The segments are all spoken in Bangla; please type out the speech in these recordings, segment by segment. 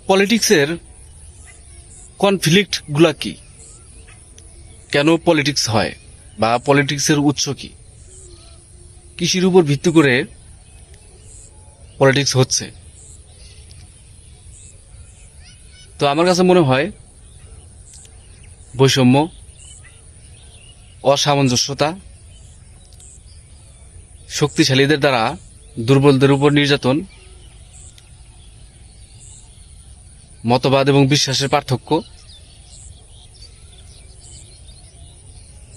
পলিটিক্সের কনফ্লিক্ট গুলা কি, কেন পলিটিক্স হয় বা পলিটিক্সের উৎস কি, কৃষির উপর ভিত্তি করে পলিটিক্স হচ্ছে। তো আমার কাছে মনে হয় বৈষম্য, অসামঞ্জস্যতা, শক্তিশালীদের দ্বারা দুর্বলদের উপর নির্যাতন, মতবাদ এবং বিশ্বাসের পার্থক্য,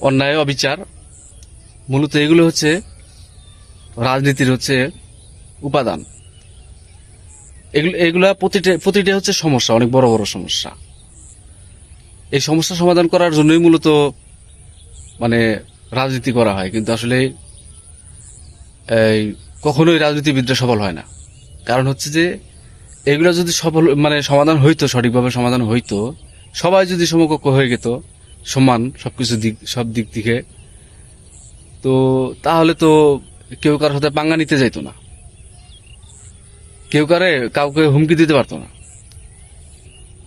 অন্যায়, অবিচার, মূলত এগুলো হচ্ছে রাজনীতির উপাদান। এগুলা প্রতিটা হচ্ছে সমস্যা, অনেক বড় বড় সমস্যা। এই সমস্যা সমাধান করার জন্যই মূলত রাজনীতি করা হয়, কিন্তু আসলে কখনোই রাজনীতিবিদরা সফল হয় না। কারণ হচ্ছে যে এগুলা যদি সফল সমাধান হইতো, সঠিকভাবে সমাধান হইতো, সবাই যদি সমকক্ষ হয়ে যেত, সমান সব দিক থেকে, তো তাহলে তো কেউ কারোর সাথে পাঙ্গা নিতে যাইতো না, কেউ কাউকে হুমকি দিতে পারতো না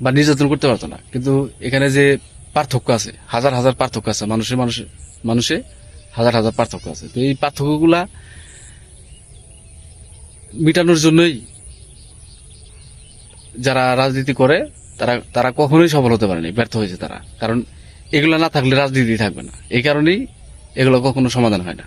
বা নির্যাতন করতে পারতো না। কিন্তু এখানে যে পার্থক্য আছে, হাজার হাজার পার্থক্য আছে, মানুষে হাজার হাজার পার্থক্য আছে। তো এই পার্থক্যগুলা মিটানোর জন্যই যারা রাজনীতি করে তারা কখনোই সফল হতে পারেনি, ব্যর্থ হয়েছে তারা। কারণ এগুলো না থাকলে রাজনীতি থাকবে না, এই কারণেই এগুলো কখনো সমাধান হয় না।